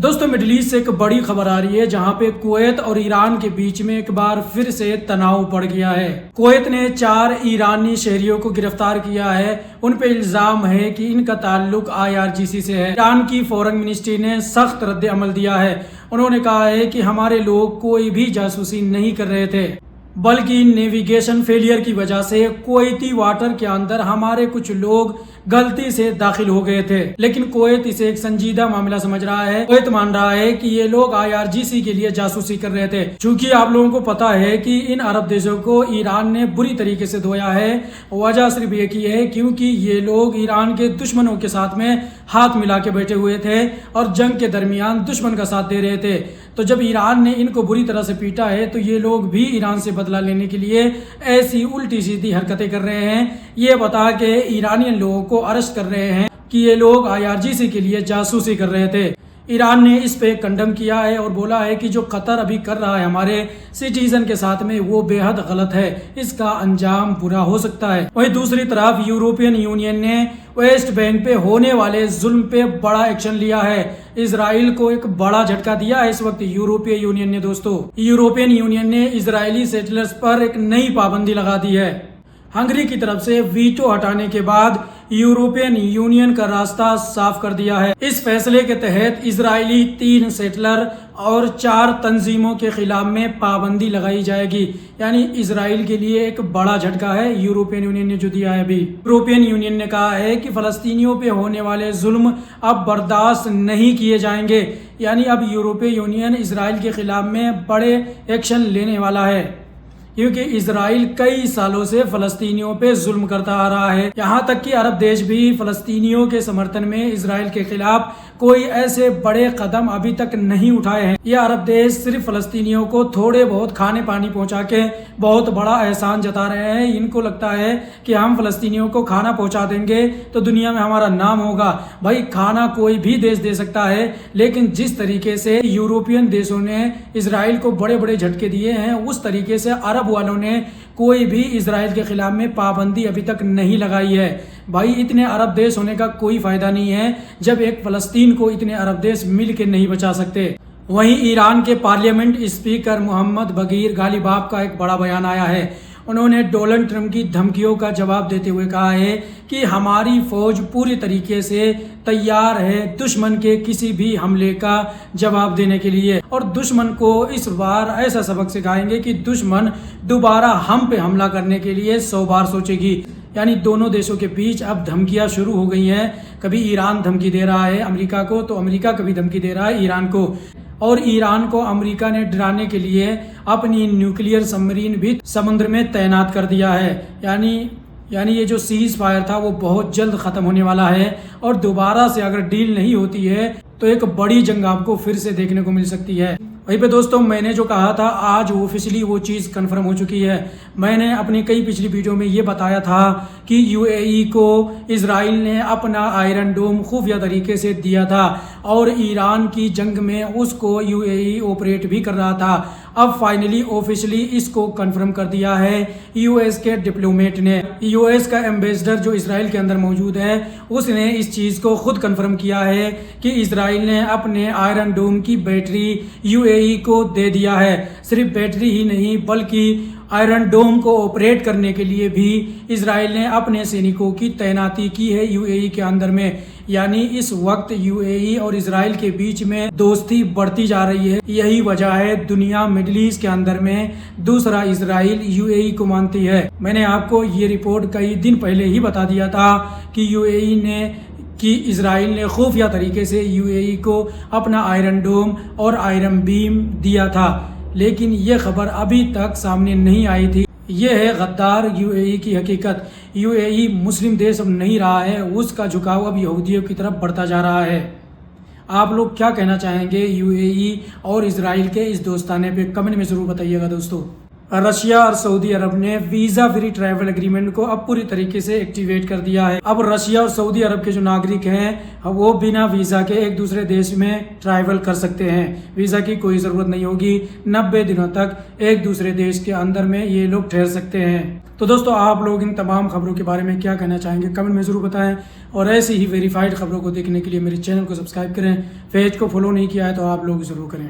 दोस्तों middle east से एक बड़ी खबर आ रही है जहां पे कुवैत और ईरान के बीच में एक बार फिर से तनाव बढ़ गया है। कुवैत ने 4 ईरानी शहरियों को गिरफ्तार किया है। उन पे इल्जाम है कि इनका ताल्लुक IRGC से है। ईरान की फॉरेन मिनिस्ट्री ने सख्त रद्द अमल दिया है। उन्होंने कहा है कि हमारे लोग कोई भी जासूसी नहीं कर रहे थे, बल्कि नेविगेशन फेलियर की वजह से कुवैती वाटर के अंदर हमारे कुछ लोग गलती से दाखिल हो गए थे। लेकिन कुवैत इसे एक संजीदा मामला समझ रहा है। कुवैत मान रहा है कि ये लोग IRGC के लिए जासूसी कर रहे थे। क्योंकि आप लोगों को पता है कि इन अरब देशों को ईरान ने बुरी तरीके से धोया है। वजह सिर्फ एक ही है क्योंकि ये लोग ईरान के दुश्मनों के साथ में हाथ मिला के बैठे हुए थे और जंग के दरमियान दुश्मन का साथ दे रहे थे। तो जब ईरान ने इनको बुरी तरह से पीटा है तो ये लोग भी ईरान से बदला लेने के लिए ऐसी उल्टी सीधी हरकतें कर रहे हैं। ये बता के ईरानियन लोगों को अरेस्ट कर रहे हैं कि ये लोग IRGC के लिए जासूसी कर रहे थे। ईरान ने इस पे कंडम किया है और बोला है कि जो कतर अभी कर रहा है हमारे सिटीजन के साथ में वो बेहद गलत है, इसका अंजाम बुरा हो सकता है। वहीं दूसरी तरफ यूरोपियन यूनियन ने वेस्ट बैंक पे होने वाले जुल्म पे बड़ा एक्शन लिया है। इजराइल को एक बड़ा झटका दिया है इस वक्त यूरोपीय यूनियन ने। दोस्तों यूरोपियन यूनियन ने इजरायली सेटलर्स पर एक नई पाबंदी लगा दी है। हंगरी की तरफ से वीटो हटाने के बाद यूरोपियन यूनियन का रास्ता साफ कर दिया है। इस फैसले के तहत इजरायली 3 सेटलर और 4 तंजीमों के खिलाफ में पाबंदी लगाई जाएगी। यानी इजराइल के लिए एक बड़ा झटका है यूरोपियन यूनियन ने जो दिया है। अभी यूरोपियन यूनियन ने कहा है कि फलस्तीनियों पे होने वाले जुल्म अब बर्दाश्त नहीं किए जाएंगे। यानी अब यूरोपीय यूनियन इजराइल के खिलाफ में बड़े एक्शन लेने वाला है, क्योंकि इजराइल कई सालों से फलस्तीनियों पे जुल्म करता आ रहा है। यहाँ तक कि अरब देश भी फलस्तीनियों के समर्थन में इजराइल के खिलाफ कोई ऐसे बड़े कदम अभी तक नहीं उठाए हैं। ये अरब देश सिर्फ फलस्तीनियों को थोड़े बहुत खाने पानी पहुंचा के बहुत बड़ा एहसान जता रहे हैं। इनको लगता है कि हम फलस्तीनियों को खाना पहुंचा देंगे तो दुनिया में हमारा नाम होगा। भाई खाना कोई भी देश दे सकता है, लेकिन जिस तरीके से यूरोपियन देशों ने इजराइल को बड़े बड़े झटके दिए हैं उस तरीके से अरब वालों ने कोई भी इजराइल के खिलाफ में पाबंदी अभी तक नहीं लगाई है। भाई इतने अरब देश होने का कोई फायदा नहीं है जब एक फलस्तीन को इतने अरब देश मिल के नहीं बचा सकते। वहीं ईरान के पार्लियामेंट स्पीकर मोहम्मद बगीर गालिबाफ का एक बड़ा बयान आया है। उन्होंने डोनाल्ड ट्रंप की धमकियों का जवाब देते हुए कहा है कि हमारी फौज पूरी तरीके से तैयार है दुश्मन के किसी भी हमले का जवाब देने के लिए, और दुश्मन को इस बार ऐसा सबक सिखाएंगे कि दुश्मन दोबारा हम पे हमला करने के लिए 100 बार सोचेगी। यानी दोनों देशों के बीच अब धमकियां शुरू हो गई हैं। कभी ईरान धमकी दे रहा है अमेरिका को, तो अमेरिका कभी धमकी दे रहा है ईरान को। और ईरान को अमेरिका ने डराने के लिए अपनी न्यूक्लियर सबमरीन भी समुद्र में तैनात कर दिया है। यानी ये जो सीज फायर था वो बहुत जल्द खत्म होने वाला है, और दोबारा से अगर डील नहीं होती है तो एक बड़ी जंग आपको फिर से देखने को मिल सकती है। वहीं पे दोस्तों मैंने जो कहा था आज ऑफिशियली वो चीज़ कंफर्म हो चुकी है। मैंने अपनी कई पिछली वीडियो में ये बताया था कि UAE को इजराइल ने अपना आयरन डोम खुफिया तरीके से दिया था और ईरान की जंग में उसको UAE ऑपरेट भी कर रहा था। अब फाइनली ऑफिशियली इसको कंफर्म कर दिया है US के डिप्लोमेट ने। US का एम्बेसडर जो इजराइल के अंदर मौजूद है उसने इस चीज़ को खुद कंफर्म किया है कि इजराइल ने अपने आयरन डोम की बैटरी UAE को दे दिया है। सिर्फ बैटरी ही नहीं बल्कि आयरन डोम को ऑपरेट करने के लिए भी इजराइल ने अपने सैनिकों की तैनाती की है UAE के अंदर में। यानी इस वक्त UAE और इजराइल के बीच में दोस्ती बढ़ती जा रही है। यही वजह है दुनिया मिडिल ईस्ट के अंदर में दूसरा इजराइल UAE को मानती है। मैंने आपको ये रिपोर्ट कई दिन पहले ही बता दिया था कि इजराइल ने खुफिया तरीके से UAE को अपना आयरन डोम और आयरन बीम दिया था, लेकिन ये खबर अभी तक सामने नहीं आई थी। ये है गद्दार UAE की हकीकत। UAE मुस्लिम देश अब नहीं रहा है, उसका झुकाव अब यहूदियों की तरफ बढ़ता जा रहा है। आप लोग क्या कहना चाहेंगे UAE और इजराइल के इस दोस्ताने पे कमेंट में ज़रूर बताइएगा दोस्तों। रशिया और सऊदी अरब ने वीजा फ्री ट्रैवल एग्रीमेंट को अब पूरी तरीके से एक्टिवेट कर दिया है। अब रशिया और सऊदी अरब के जो नागरिक हैं वो बिना वीजा के एक दूसरे देश में ट्रैवल कर सकते हैं। वीजा की कोई जरूरत नहीं होगी। 90 दिनों तक एक दूसरे देश के अंदर में ये लोग ठहर सकते हैं। तो दोस्तों, आप लोग इन तमाम खबरों के बारे में क्या कहना चाहेंगे कमेंट में ज़रूर बताएं और ऐसी ही वेरीफाइड खबरों को देखने के लिए मेरे चैनल को सब्सक्राइब करें। पेज को फॉलो नहीं किया है तो आप लोग ज़रूर करें।